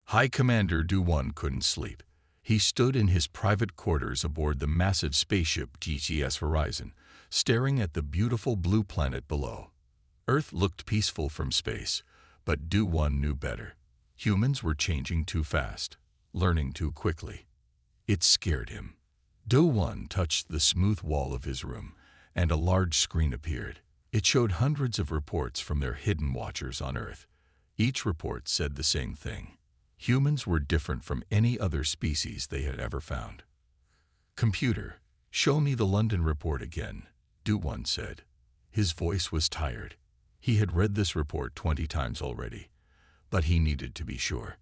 High Commander Du-1 couldn't sleep. He stood in his private quarters aboard the massive spaceship GTS Horizon, staring at the beautiful blue planet below. Earth looked peaceful from space, but Du-1 knew better. Humans were changing too fast, learning too quickly. It scared him. Du-1 touched the smooth wall of his room, and a large screen appeared. It showed hundreds of reports from their hidden watchers on Earth. Each report said the same thing. Humans were different from any other species they had ever found. "Computer, show me the London report again," Du-1 said. His voice was tired. He had read this report 20 times already, but he needed to be sure.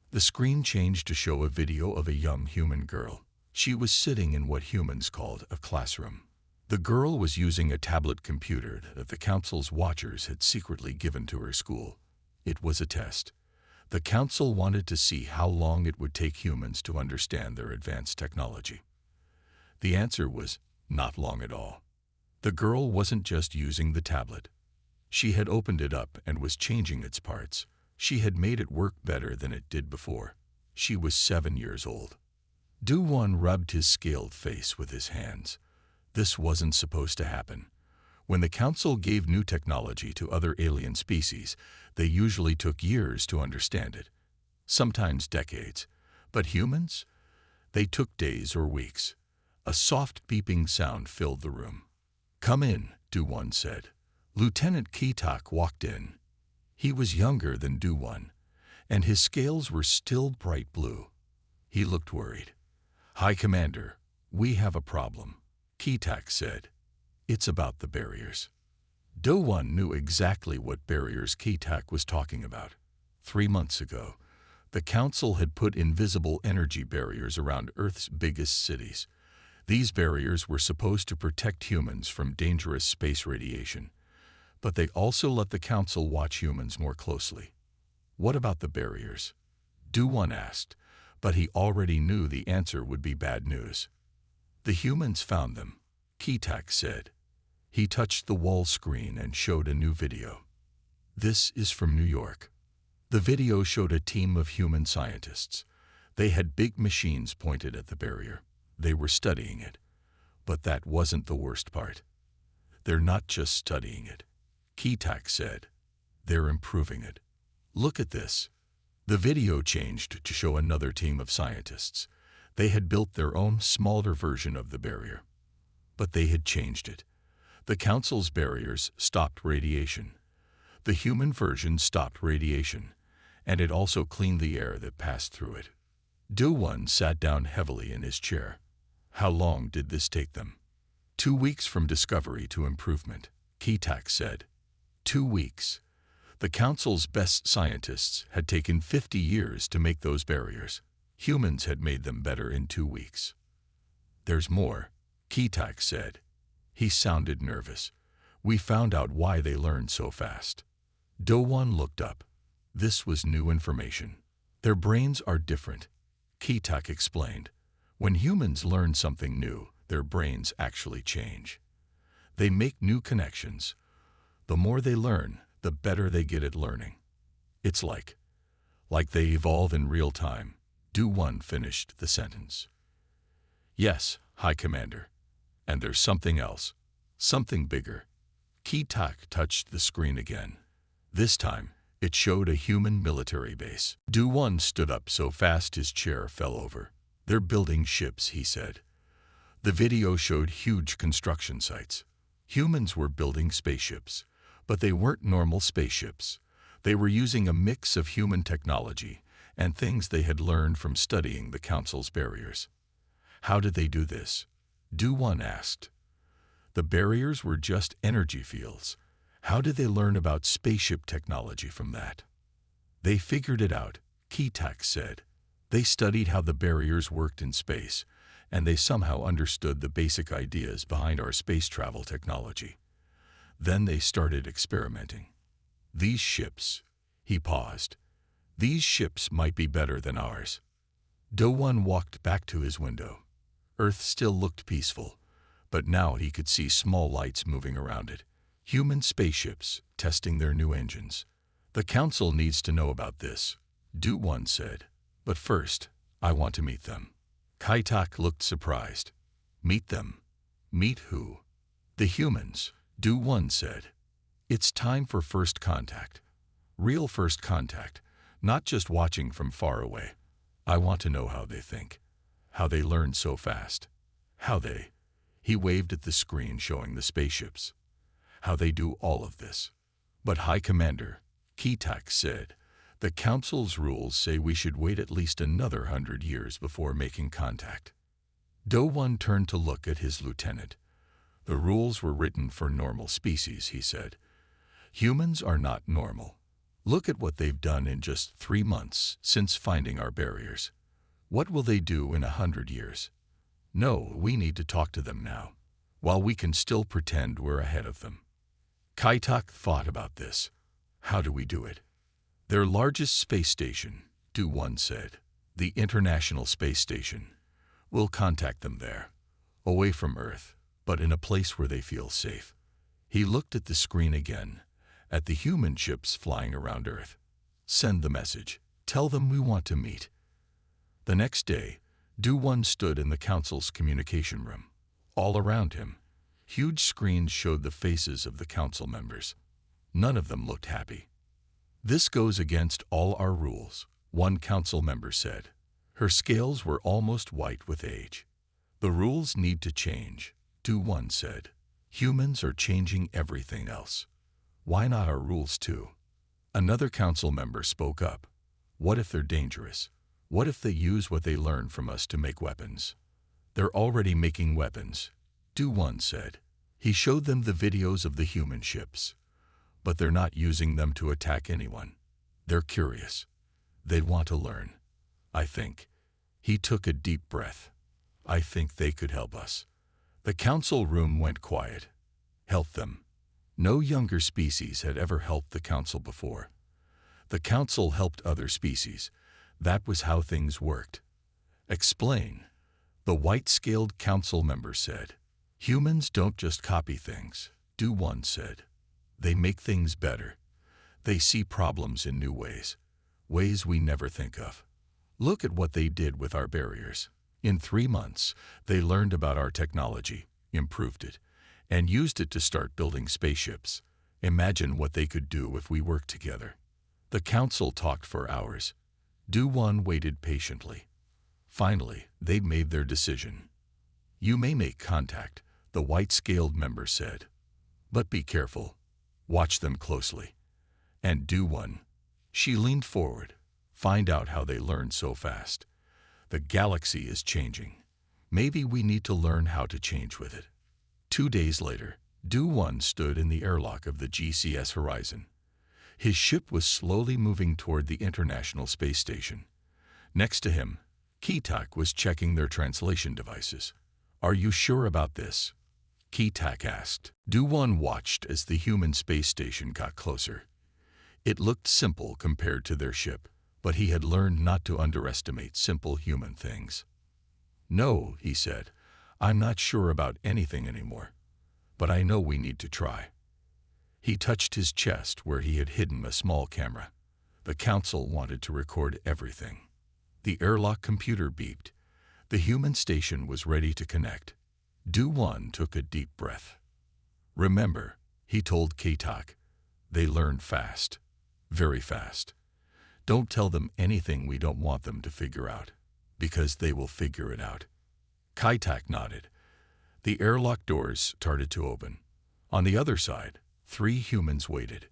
The screen changed to show a video of a young human girl. She was sitting in what humans called a classroom. The girl was using a tablet computer that the Council's watchers had secretly given to her school. It was a test. The Council wanted to see how long it would take humans to understand their advanced technology. The answer was not long at all. The girl wasn't just using the tablet. She had opened it up and was changing its parts. She had made it work better than it did before. She was 7 years old. Du-1 rubbed his scaled face with his hands. This wasn't supposed to happen. When the Council gave new technology to other alien species, they usually took years to understand it, sometimes decades. But humans? They took days or weeks. A soft beeping sound filled the room. "Come in," Du-1 said. Lieutenant Keetak walked in. He was younger than Du-1, and his scales were still bright blue. He looked worried. "High Commander, we have a problem," Keetak said. "It's about the barriers." Du-1 knew exactly what barriers Keetak was talking about. 3 months ago, the Council had put invisible energy barriers around Earth's biggest cities. These barriers were supposed to protect humans from dangerous space radiation, but they also let the Council watch humans more closely. "What about the barriers?" Du-1 asked, but he already knew the answer would be bad news. "The humans found them," Keetak said. He touched the wall screen and showed a new video. "This is from New York." The video showed a team of human scientists. They had big machines pointed at the barrier. They were studying it. But that wasn't the worst part. "They're not just studying it," Keetak said. "They're improving it. Look at this." The video changed to show another team of scientists. They had built their own smaller version of the barrier. But they had changed it. The Council's barriers stopped radiation. The human version stopped radiation, and it also cleaned the air that passed through it. Du-1 sat down heavily in his chair. How long did this take them? 2 weeks from discovery to improvement, Keetak said. 2 weeks. The Council's best scientists had taken 50 years to make those barriers. Humans had made them better in 2 weeks. "There's more," Keetak said. He sounded nervous. "We found out why they learned so fast." Du-1 looked up. This was new information. "Their brains are different," Keetak explained. "When humans learn something new, their brains actually change. They make new connections. The more they learn, the better they get at learning. It's like they evolve in real time." Du-1 finished the sentence. "Yes, High Commander. And there's something else. Something bigger." Keetak touched the screen again. This time, it showed a human military base. Du-1 stood up so fast his chair fell over. "They're building ships," he said. The video showed huge construction sites. Humans were building spaceships, but they weren't normal spaceships. They were using a mix of human technology and things they had learned from studying the Council's barriers. "How did they do this?" Du-1 asked. "The barriers were just energy fields. How did they learn about spaceship technology from that?" "They figured it out," Keetak said. "They studied how the barriers worked in space, and they somehow understood the basic ideas behind our space travel technology. Then they started experimenting. These ships," he paused, "these ships might be better than ours." Du-1 walked back to his window. Earth still looked peaceful, but now he could see small lights moving around it. Human spaceships testing their new engines. "The Council needs to know about this," Du-One said. But first, I want to meet them. Kai-Tak looked surprised. Meet them? Meet who? The humans, Du-One said. It's time for first contact. Real first contact, not just watching from far away. I want to know how they think, how they learn so fast, how they, he waved at the screen showing the spaceships, how they do all of this. But High Commander, Kai-Tak said, the Council's rules say we should wait at least another 100 years before making contact. Do-One turned to look at his lieutenant. The rules were written for normal species, he said. Humans are not normal. Look at what they've done in just 3 months since finding our barriers. What will they do in 100 years? No, we need to talk to them now, while we can still pretend we're ahead of them. Kai-Tak thought about this. How do we do it? Their largest space station, Du-One said, the International Space Station. We'll contact them there, away from Earth, but in a place where they feel safe. He looked at the screen again, at the human ships flying around Earth. Send the message. Tell them we want to meet. The next day, Du-One stood in the Council's communication room. All around him, huge screens showed the faces of the Council members. None of them looked happy. This goes against all our rules, one Council member said. Her scales were almost white with age. The rules need to change, Du-One said. Humans are changing everything else. Why not our rules too? Another Council member spoke up. What if they're dangerous? What if they use what they learned from us to make weapons? They're already making weapons, Du-One said. He showed them the videos of the human ships. But they're not using them to attack anyone. They're curious. They'd want to learn. I think. He took a deep breath. I think they could help us. The Council room went quiet. Help them. No younger species had ever helped the Council before. The Council helped other species. That was how things worked. Explain. The white-scaled Council member said. Humans don't just copy things, Du-One said. They make things better. They see problems in new ways, ways we never think of. Look at what they did with our barriers. In 3 months, they learned about our technology, improved it, and used it to start building spaceships. Imagine what they could do if we worked together. The Council talked for hours. Du-One waited patiently. Finally, they made their decision. You may make contact, the white-scaled member said. But be careful. Watch them closely. And Du-One. She leaned forward. Find out how they learn so fast. The galaxy is changing. Maybe we need to learn how to change with it. 2 days later, Du-One stood in the airlock of the GCS Horizon. His ship was slowly moving toward the International Space Station. Next to him, Kai-Tak was checking their translation devices. Are you sure about this? Kai-Tak asked. Du-One watched as the human space station got closer. It looked simple compared to their ship, but he had learned not to underestimate simple human things. No, he said, I'm not sure about anything anymore, but I know we need to try. He touched his chest where he had hidden a small camera. The Council wanted to record everything. The airlock computer beeped. The human station was ready to connect. Du-One took a deep breath. Remember, he told Kai-Tak, they learn fast, very fast. Don't tell them anything we don't want them to figure out, because they will figure it out. Kai-Tak nodded. The airlock doors started to open. On the other side, 3 humans waited.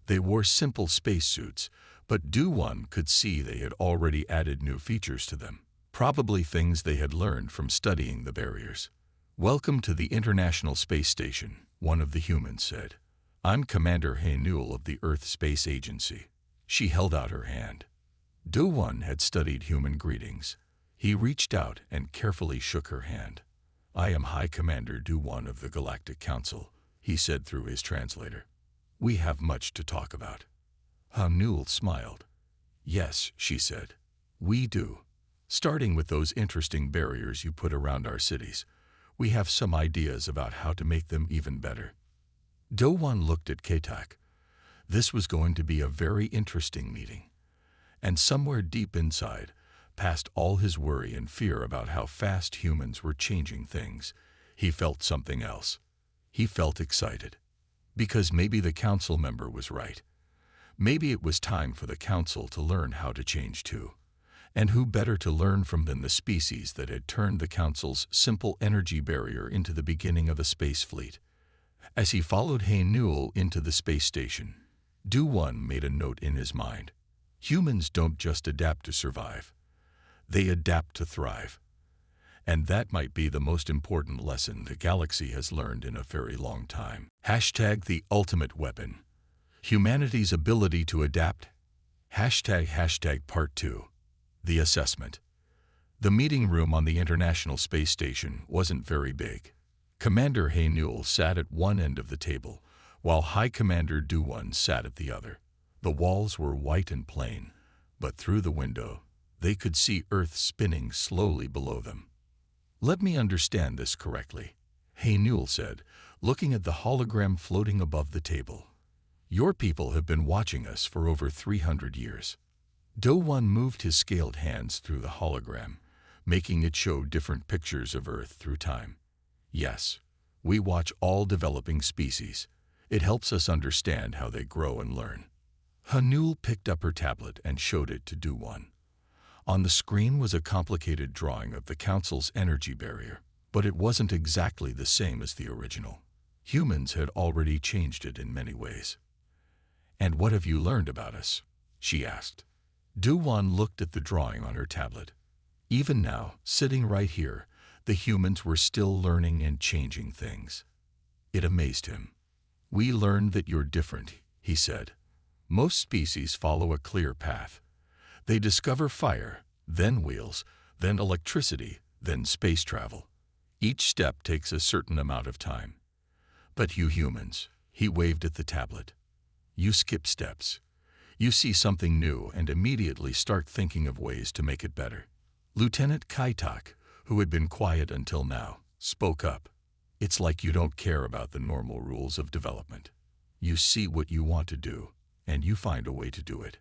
They wore simple spacesuits, but Du-One could see they had already added new features to them, probably things they had learned from studying the barriers. Welcome to the International Space Station, one of the humans said. I'm Commander Haynul of the Earth Space Agency. She held out her hand. Du-One had studied human greetings. He reached out and carefully shook her hand. I am High Commander Du-One of the Galactic Council, he said through his translator. We have much to talk about. Haynul smiled. Yes, she said. We do. Starting with those interesting barriers you put around our cities. We have some ideas about how to make them even better. Du-One looked at Kai-Tak. This was going to be a very interesting meeting. And somewhere deep inside, past all his worry and fear about how fast humans were changing things, he felt something else. He felt excited. Because maybe the council member was right. Maybe it was time for the council to learn how to change too. And who better to learn from than the species that had turned the council's simple energy barrier into the beginning of a space fleet? As he followed Hey Newell into the space station, Do-One made a note in his mind. Humans don't just adapt to survive. They adapt to thrive. And that might be the most important lesson the galaxy has learned in a very long time. Hashtag the ultimate weapon. Humanity's ability to adapt. Hashtag part 2. The assessment. The meeting room on the International Space Station wasn't very big. Commander Hey Newell sat at one end of the table, while High Commander Do-One sat at the other. The walls were white and plain, but through the window, they could see Earth spinning slowly below them. "Let me understand this correctly," Hey Newell said, looking at the hologram floating above the table. "Your people have been watching us for over 300 years." Do-One moved his scaled hands through the hologram, making it show different pictures of Earth through time. "Yes, we watch all developing species. It helps us understand how they grow and learn." Newell picked up her tablet and showed it to Do-One. On the screen was a complicated drawing of the Council's energy barrier, but it wasn't exactly the same as the original. Humans had already changed it in many ways. "And what have you learned about us?" she asked. Do-One looked at the drawing on her tablet. Even now, sitting right here, the humans were still learning and changing things. It amazed him. "We learned that you're different," he said. "Most species follow a clear path. They discover fire, then wheels, then electricity, then space travel. Each step takes a certain amount of time. But you humans," he waved at the tablet, "you skip steps. You see something new and immediately start thinking of ways to make it better." Lieutenant Kaitak, who had been quiet until now, spoke up. "It's like you don't care about the normal rules of development. You see what you want to do, and you find a way to do it."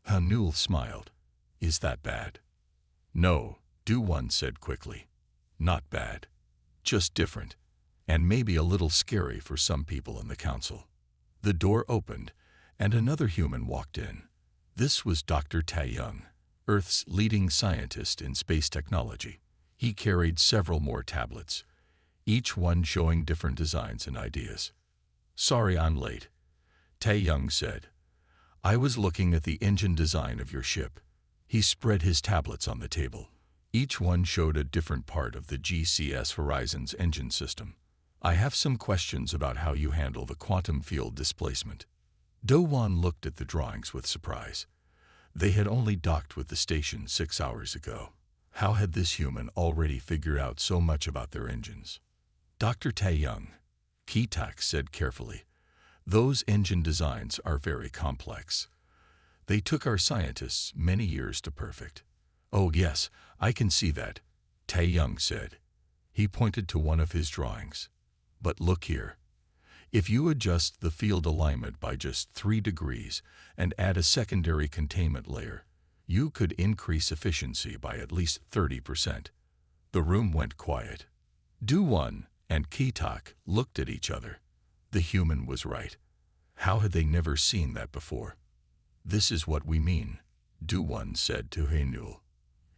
Newell smiled. "Is that bad?" "No," Do-One said quickly. "Not bad. Just different, and maybe a little scary for some people in the council." The door opened, and another human walked in. This was Dr. Tae-Young, Earth's leading scientist in space technology. He carried several more tablets, each one showing different designs and ideas. "Sorry I'm late," Tae-Young said. "I was looking at the engine design of your ship." He spread his tablets on the table. Each one showed a different part of the GCS Horizon's engine system. "I have some questions about how you handle the quantum field displacement." Do-One looked at the drawings with surprise. They had only docked with the station 6 hours ago. How had this human already figured out so much about their engines? "Dr. Tae-Young," Kaitak said carefully, "those engine designs are very complex. They took our scientists many years to perfect." "Oh yes, I can see that," Tae-Young said. He pointed to one of his drawings. "But look here. If you adjust the field alignment by just 3 degrees and add a secondary containment layer, you could increase efficiency by at least 30%. The room went quiet. Do-One and Kaitak looked at each other. The human was right. How had they never seen that before? "This is what we mean," Do-One said to Hey Newell.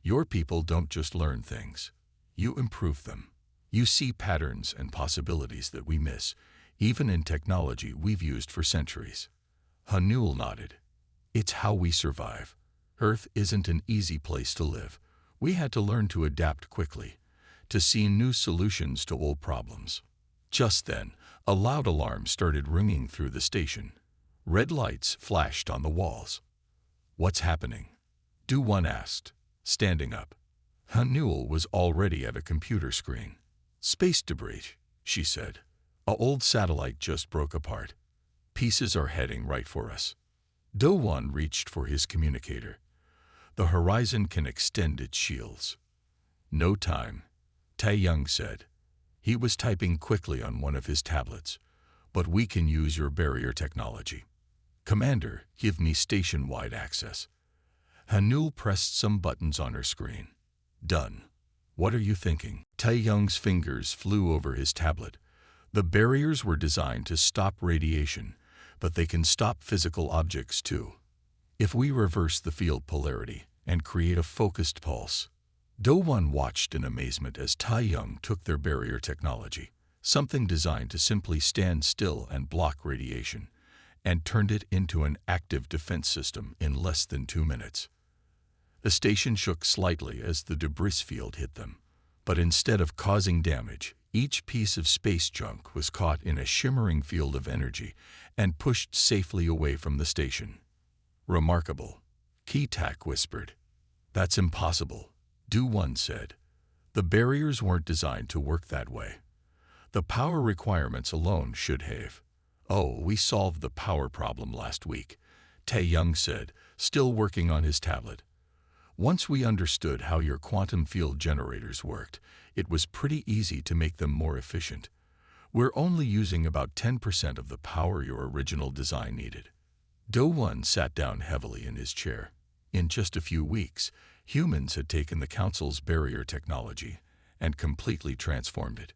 "Your people don't just learn things. You improve them. You see patterns and possibilities that we miss, even in technology we've used for centuries." Newell nodded. "It's how we survive. Earth isn't an easy place to live. We had to learn to adapt quickly, to see new solutions to old problems." Just then, a loud alarm started ringing through the station. Red lights flashed on the walls. "What's happening?" Do-One asked, standing up. Newell was already at a computer screen. "Space debris," she said. "A old satellite just broke apart. Pieces are heading right for us." Do-One reached for his communicator. "The horizon can extend its shields." "No time," Tae-Young said. He was typing quickly on one of his tablets. "But we can use your barrier technology." "Commander, give me station-wide access." Hanul pressed some buttons on her screen. Done. What are you thinking? Tae-young's fingers flew over his tablet. The barriers were designed to stop radiation, but they can stop physical objects too. If we reverse the field polarity and create a focused pulse. Do-won watched in amazement as Tae-young took their barrier technology, something designed to simply stand still and block radiation, and turned it into an active defense system in less than 2 minutes. The station shook slightly as the debris field hit them, but instead of causing damage, each piece of space junk was caught in a shimmering field of energy and pushed safely away from the station. Remarkable, Ki-tak whispered. That's impossible, Do-won said. The barriers weren't designed to work that way. The power requirements alone should have. Oh, we solved the power problem last week, Tae-young said, still working on his tablet. Once we understood how your quantum field generators worked, it was pretty easy to make them more efficient. We're only using about 10% of the power your original design needed. Do-won sat down heavily in his chair. In just a few weeks, humans had taken the Council's barrier technology and completely transformed it.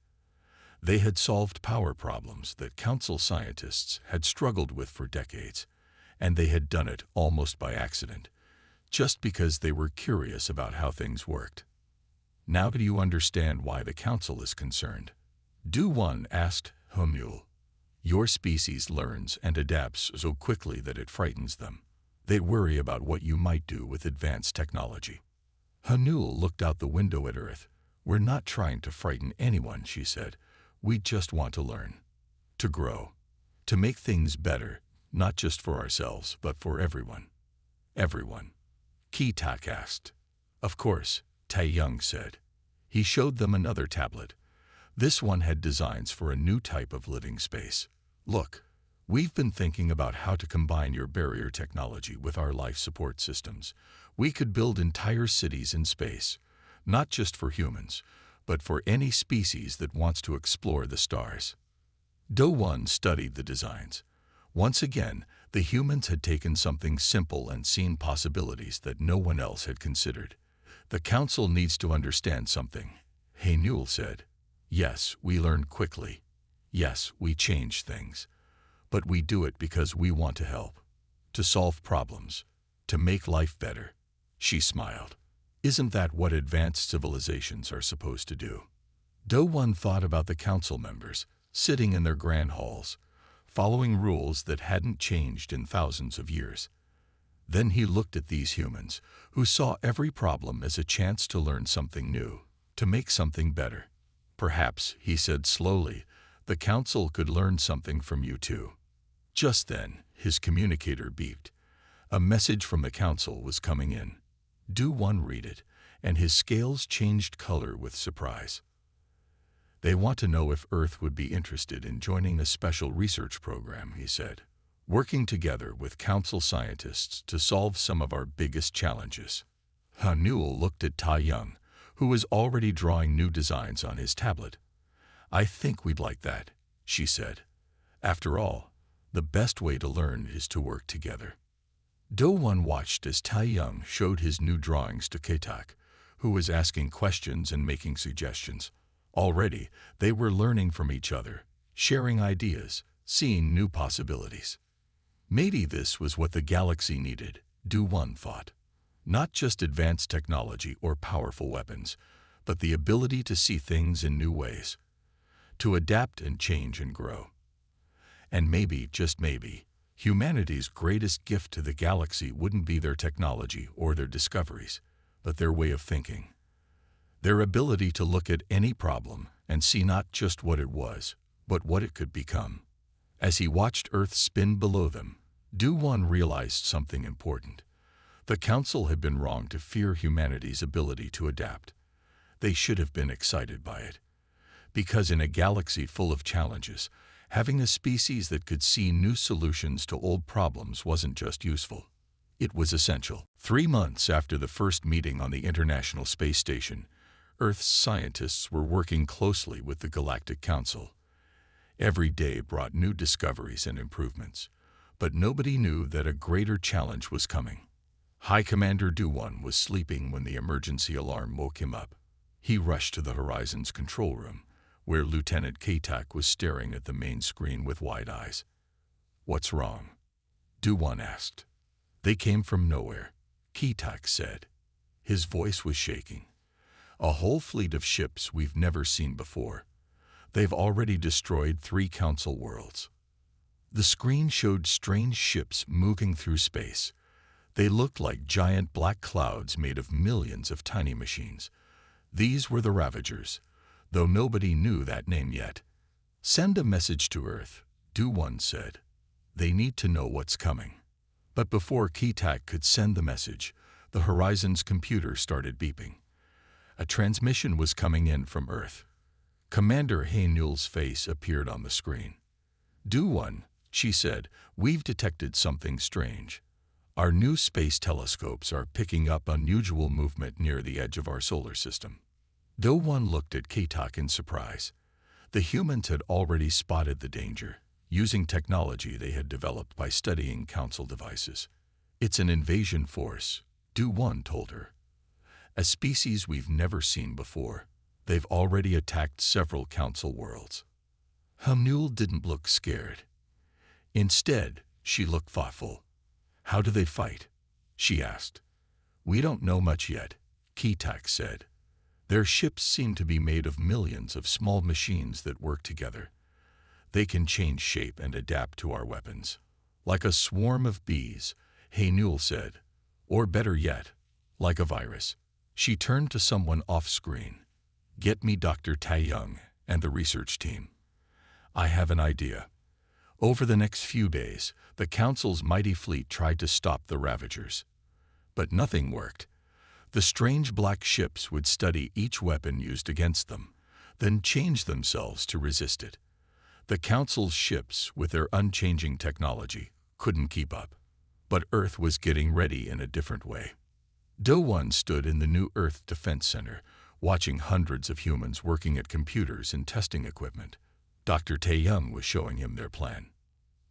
They had solved power problems that Council scientists had struggled with for decades, and they had done it almost by accident, just because they were curious about how things worked. Now do you understand why the Council is concerned? Do-won asked Humul. Your species learns and adapts so quickly that it frightens them. They worry about what you might do with advanced technology. Hanul looked out the window at Earth. We're not trying to frighten anyone, she said. We just want to learn, to grow, to make things better, not just for ourselves, but for everyone. Everyone. Ki-tak asked. Of course, Tae-young said. He showed them another tablet. This one had designs for a new type of living space. Look, we've been thinking about how to combine your barrier technology with our life support systems. We could build entire cities in space, not just for humans, but for any species that wants to explore the stars. Do-won studied the designs. Once again, the humans had taken something simple and seen possibilities that no one else had considered. The Council needs to understand something, Hanul said. Yes, we learn quickly. Yes, we change things. But we do it because we want to help, to solve problems, to make life better. She smiled. Isn't that what advanced civilizations are supposed to do? Do-won thought about the Council members, sitting in their grand halls, following rules that hadn't changed in thousands of years. Then he looked at these humans, who saw every problem as a chance to learn something new, to make something better. Perhaps, he said slowly, the Council could learn something from you too. Just then, his communicator beeped. A message from the Council was coming in. Do-won read it, and his scales changed color with surprise. They want to know if Earth would be interested in joining a special research program, he said, working together with Council scientists to solve some of our biggest challenges. Hanul looked at Tae-young, who was already drawing new designs on his tablet. I think we'd like that, she said. After all, the best way to learn is to work together. Do-won watched as Tae-young showed his new drawings to Ki-tak, who was asking questions and making suggestions. Already, they were learning from each other, sharing ideas, seeing new possibilities. Maybe this was what the galaxy needed, Do-won thought. Not just advanced technology or powerful weapons, but the ability to see things in new ways, to adapt and change and grow. And maybe, just maybe, humanity's greatest gift to the galaxy wouldn't be their technology or their discoveries, but their way of thinking. Their ability to look at any problem and see not just what it was, but what it could become. As he watched Earth spin below them, Do-won realized something important. The Council had been wrong to fear humanity's ability to adapt. They should have been excited by it. Because in a galaxy full of challenges, having a species that could see new solutions to old problems wasn't just useful. It was essential. 3 months after the first meeting on the International Space Station, Earth's scientists were working closely with the Galactic Council. Every day brought new discoveries and improvements, but nobody knew that a greater challenge was coming. High Commander Du-1 was sleeping when the emergency alarm woke him up. He rushed to the Horizon's control room, where Lieutenant Katak was staring at the main screen with wide eyes. "What's wrong?" Du-1 asked. "They came from nowhere," Katak said. His voice was shaking. "A whole fleet of ships we've never seen before. They've already destroyed 3 Council worlds." The screen showed strange ships moving through space. They looked like giant black clouds made of millions of tiny machines. These were the Ravagers, though nobody knew that name yet. "Send a message to Earth," Du-1 said. "They need to know what's coming." But before Katak could send the message, the Horizon's computer started beeping. A transmission was coming in from Earth. Commander Haynul's face appeared on the screen. "Du-1," she said, "we've detected something strange. Our new space telescopes are picking up unusual movement near the edge of our solar system." Du-1 looked at Katak in surprise. The humans had already spotted the danger, using technology they had developed by studying Council devices. "It's an invasion force," Du-1 told her. "A species we've never seen before. They've already attacked several Council worlds." Haynul didn't look scared. Instead, she looked thoughtful. "How do they fight?" she asked. "We don't know much yet," Katak said. "Their ships seem to be made of millions of small machines that work together. They can change shape and adapt to our weapons. Like a swarm of bees," Haynul said. "Or better yet, like a virus." She turned to someone off-screen. "Get me Dr. Taeyong and the research team. I have an idea." Over the next few days, the Council's mighty fleet tried to stop the Ravagers. But nothing worked. The strange black ships would study each weapon used against them, then change themselves to resist it. The Council's ships, with their unchanging technology, couldn't keep up. But Earth was getting ready in a different way. Du-1 stood in the new Earth Defense Center, watching hundreds of humans working at computers and testing equipment. Dr. Taeyong was showing him their plan.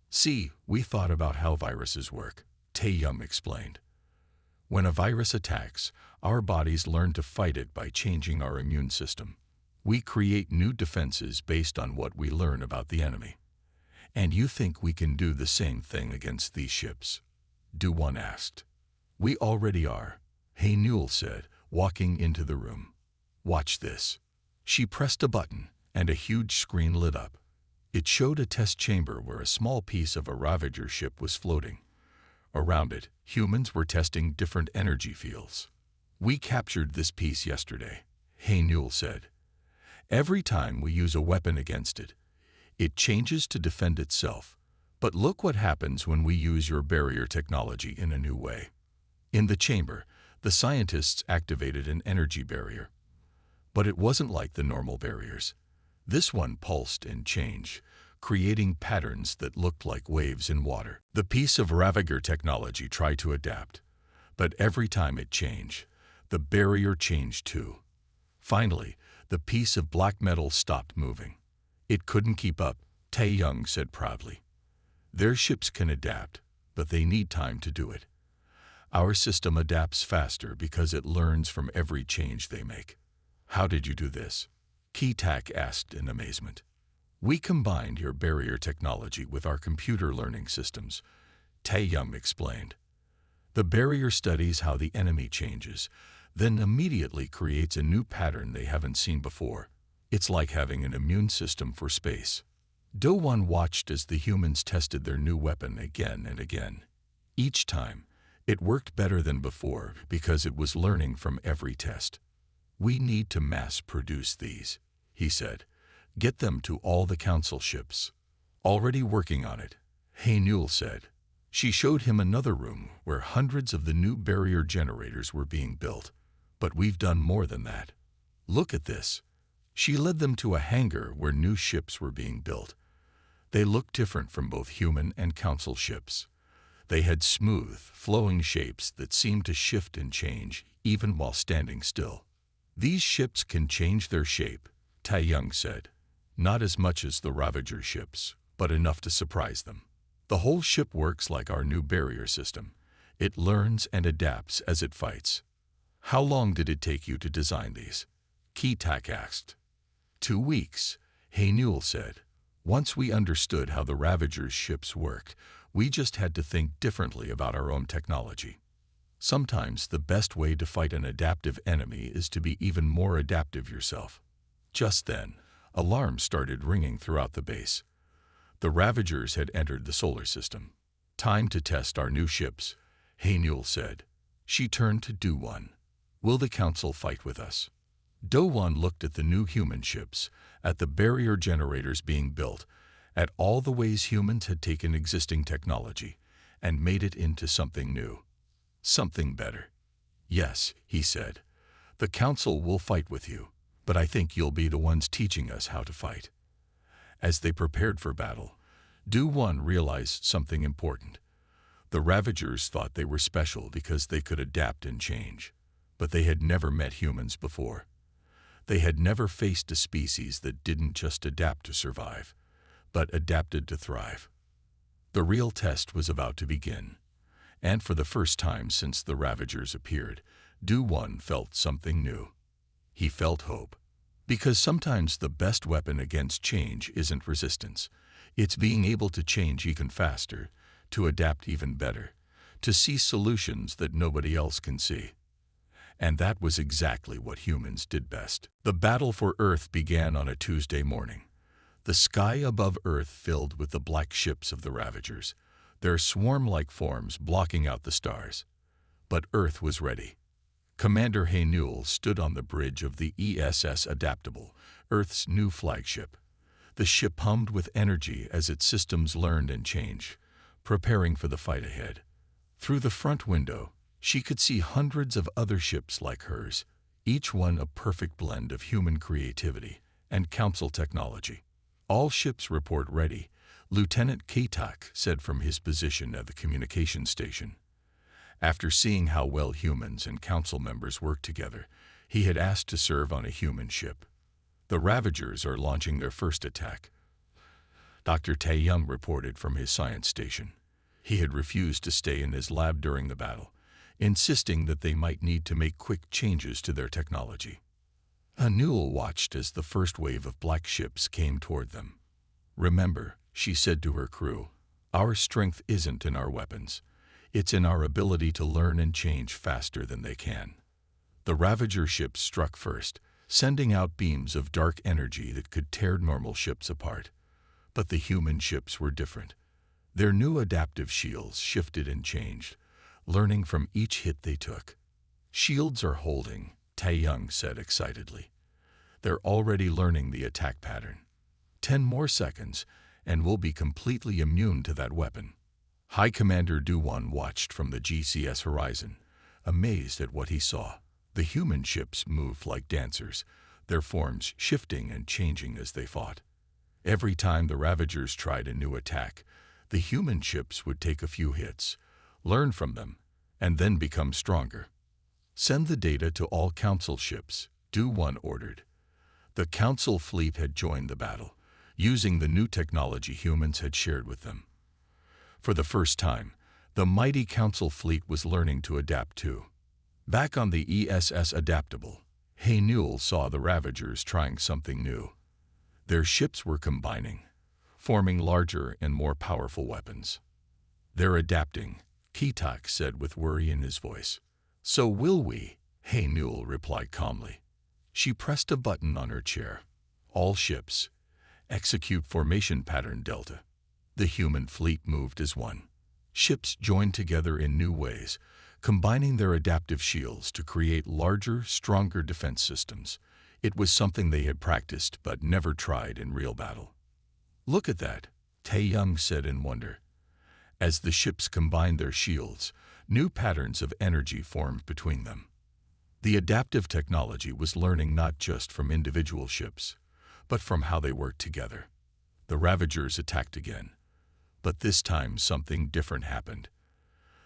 "See, we thought about how viruses work," Taeyong explained. "When a virus attacks, our bodies learn to fight it by changing our immune system. We create new defenses based on what we learn about the enemy. And you think we can do the same thing against these ships?" Du-1 asked. "We already are," Haynul said, walking into the room. "Watch this." She pressed a button, and a huge screen lit up. It showed a test chamber where a small piece of a Ravager ship was floating. Around it, humans were testing different energy fields. "We captured this piece yesterday," Haynul said. "Every time we use a weapon against it, it changes to defend itself. But look what happens when we use your barrier technology in a new way." In the chamber, the scientists activated an energy barrier. But it wasn't like the normal barriers. This one pulsed and changed, creating patterns that looked like waves in water. The piece of Ravager technology tried to adapt, but every time it changed, the barrier changed too. Finally, the piece of black metal stopped moving. "It couldn't keep up," Taeyong said proudly. "Their ships can adapt, but they need time to do it. Our system adapts faster because it learns from every change they make." "How did you do this?" Katak asked in amazement. "We combined your barrier technology with our computer learning systems," Taeyong explained. "The barrier studies how the enemy changes, then immediately creates a new pattern they haven't seen before. It's like having an immune system for space." Du-1 watched as the humans tested their new weapon again and again. Each time, it worked better than before because it was learning from every test. "We need to mass-produce these," he said. "Get them to all the Council ships." "Already working on it," Haynul said. She showed him another room where hundreds of the new barrier generators were being built. "But we've done more than that. Look at this." She led them to a hangar where new ships were being built. They looked different from both human and Council ships. They had smooth, flowing shapes that seemed to shift and change even while standing still. "These ships can change their shape," Taeyong said. "Not as much as the Ravager ships, but enough to surprise them. The whole ship works like our new barrier system. It learns and adapts as it fights. How long did it take you to design these? Keetak asked. 2 weeks, Haynul said. Once we understood how the Ravagers' ships worked, we just had to think differently about our own technology. Sometimes the best way to fight an adaptive enemy is to be even more adaptive yourself. Just then, alarms started ringing throughout the base. The Ravagers had entered the solar system. Time to test our new ships, Haynul said. She turned to Do-1. Will the Council fight with us? Do-1 looked at the new human ships, at the barrier generators being built, at all the ways humans had taken existing technology and made it into something new. Something better. Yes, he said. The Council will fight with you, but I think you'll be the ones teaching us how to fight. As they prepared for battle, Do-1 realized something important. The Ravagers thought they were special because they could adapt and change, but they had never met humans before. They had never faced a species that didn't just adapt to survive, but adapted to thrive. The real test was about to begin, and for the first time since the Ravagers appeared, Do-1 felt something new. He felt hope. Because sometimes the best weapon against change isn't resistance. It's being able to change even faster, to adapt even better, to see solutions that nobody else can see. And that was exactly what humans did best. The battle for Earth began on a Tuesday morning. The sky above Earth filled with the black ships of the Ravagers, their swarm-like forms blocking out the stars. But Earth was ready. Commander Haynul stood on the bridge of the ESS Adaptable, Earth's new flagship. The ship hummed with energy as its systems learned and changed, preparing for the fight ahead. Through the front window, she could see hundreds of other ships like hers, each one a perfect blend of human creativity and Council technology. All ships report ready, Lieutenant Keetak said from his position at the communications station. After seeing how well humans and Council members worked together, he had asked to serve on a human ship. The Ravagers are launching their first attack, Dr. Tae-young reported from his science station. He had refused to stay in his lab during the battle, insisting that they might need to make quick changes to their technology. Haynul watched as the first wave of black ships came toward them. Remember, she said to her crew, our strength isn't in our weapons. It's in our ability to learn and change faster than they can. The Ravager ships struck first, sending out beams of dark energy that could tear normal ships apart. But the human ships were different. Their new adaptive shields shifted and changed, learning from each hit they took. Shields are holding, Tae-young said excitedly. They're already learning the attack pattern. 10 more seconds, and we'll be completely immune to that weapon. High Commander Do-1 watched from the GCS horizon, amazed at what he saw. The human ships moved like dancers, their forms shifting and changing as they fought. Every time the Ravagers tried a new attack, the human ships would take a few hits, learn from them, and then become stronger. Send the data to all Council ships, Do-1 ordered. The Council fleet had joined the battle, using the new technology humans had shared with them. For the first time, the mighty Council fleet was learning to adapt too. Back on the ESS Adaptable, Haynul saw the Ravagers trying something new. Their ships were combining, forming larger and more powerful weapons. They're adapting, Keetak said with worry in his voice. So will we, Haynul replied calmly. She pressed a button on her chair. All ships, execute formation pattern Delta. The human fleet moved as one. Ships joined together in new ways, combining their adaptive shields to create larger, stronger defense systems. It was something they had practiced but never tried in real battle. Look at that, Tae-young said in wonder. As the ships combined their shields, new patterns of energy formed between them. The adaptive technology was learning not just from individual ships, but from how they worked together. The Ravagers attacked again, but this time something different happened.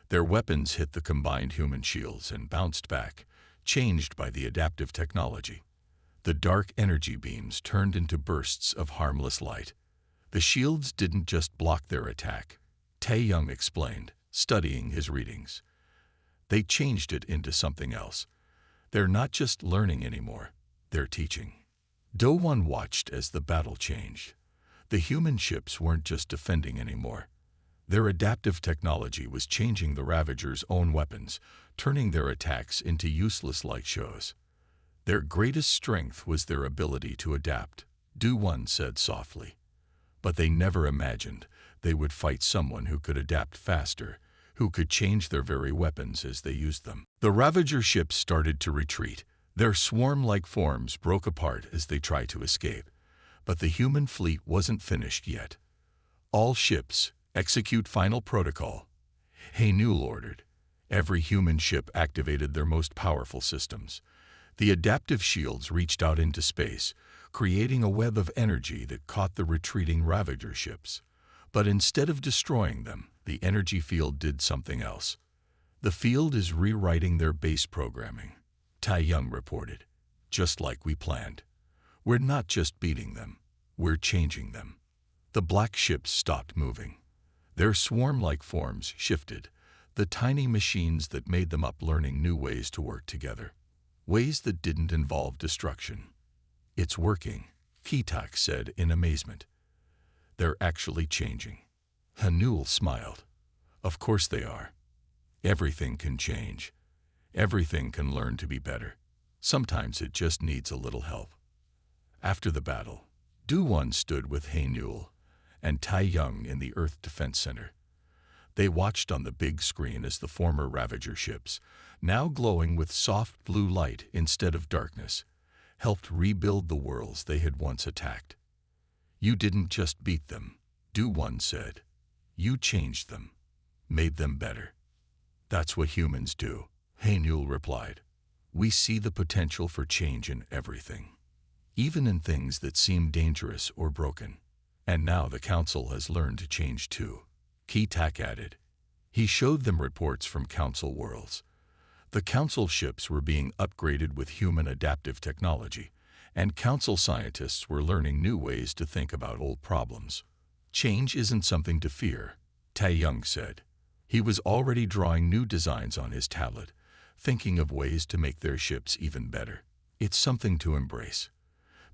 Their weapons hit the combined human shields and bounced back, changed by the adaptive technology. The dark energy beams turned into bursts of harmless light. The shields didn't just block their attack, Tae-young explained, studying his readings. They changed it into something else. They're not just learning anymore, they're teaching. Do-1 watched as the battle changed. The human ships weren't just defending anymore. Their adaptive technology was changing the Ravagers' own weapons, turning their attacks into useless light shows. Their greatest strength was their ability to adapt, Do-1 said softly. But they never imagined they would fight someone who could adapt faster, who could change their very weapons as they used them. The Ravager ships started to retreat. Their swarm-like forms broke apart as they tried to escape. But the human fleet wasn't finished yet. All ships, execute final protocol. Haynul ordered. Every human ship activated their most powerful systems. The adaptive shields reached out into space, creating a web of energy that caught the retreating Ravager ships. But instead of destroying them, the energy field did something else. The field is rewriting their base programming, Tai Young reported. Just like we planned. We're not just beating them, we're changing them. The black ships stopped moving. Their swarm-like forms shifted, the tiny machines that made them up learning new ways to work together. Ways that didn't involve destruction. It's working, Kitak said in amazement. They're actually changing. Haynul smiled. Of course they are. Everything can change. Everything can learn to be better. Sometimes it just needs a little help. After the battle, Do-1 stood with Haynul and Tai Young in the Earth Defense Center. They watched on the big screen as the former Ravager ships, now glowing with soft blue light instead of darkness, helped rebuild the worlds they had once attacked. You didn't just beat them, Do-1 said. You changed them, made them better. That's what humans do, Haynul replied. We see the potential for change in everything, even in things that seem dangerous or broken. And now the Council has learned to change too, Kitak added. He showed them reports from Council worlds. The Council ships were being upgraded with human adaptive technology, and Council scientists were learning new ways to think about old problems. Change isn't something to fear, Tai Young said. He was already drawing new designs on his tablet, thinking of ways to make their ships even better. It's something to embrace.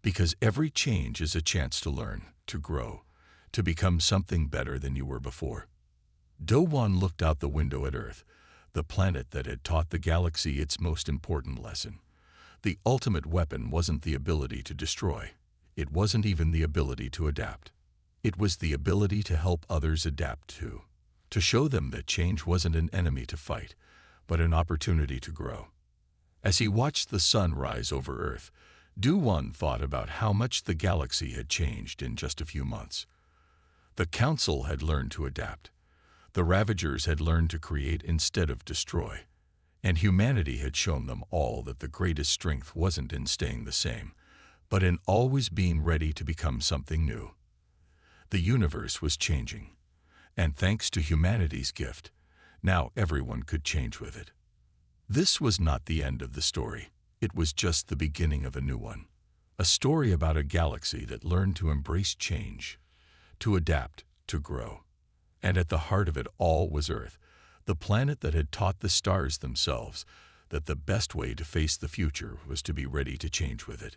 Because every change is a chance to learn, to grow, to become something better than you were before. Do-1 looked out the window at Earth, the planet that had taught the galaxy its most important lesson. The ultimate weapon wasn't the ability to destroy. It wasn't even the ability to adapt. It was the ability to help others adapt too. To show them that change wasn't an enemy to fight, but an opportunity to grow. As he watched the sun rise over Earth, Do-1 thought about how much the galaxy had changed in just a few months. The Council had learned to adapt. The Ravagers had learned to create instead of destroy. And humanity had shown them all that the greatest strength wasn't in staying the same, but in always being ready to become something new. The universe was changing. And thanks to humanity's gift, now everyone could change with it. This was not the end of the story. It was just the beginning of a new one. A story about a galaxy that learned to embrace change, to adapt, to grow. And at the heart of it all was Earth, the planet that had taught the stars themselves that the best way to face the future was to be ready to change with it.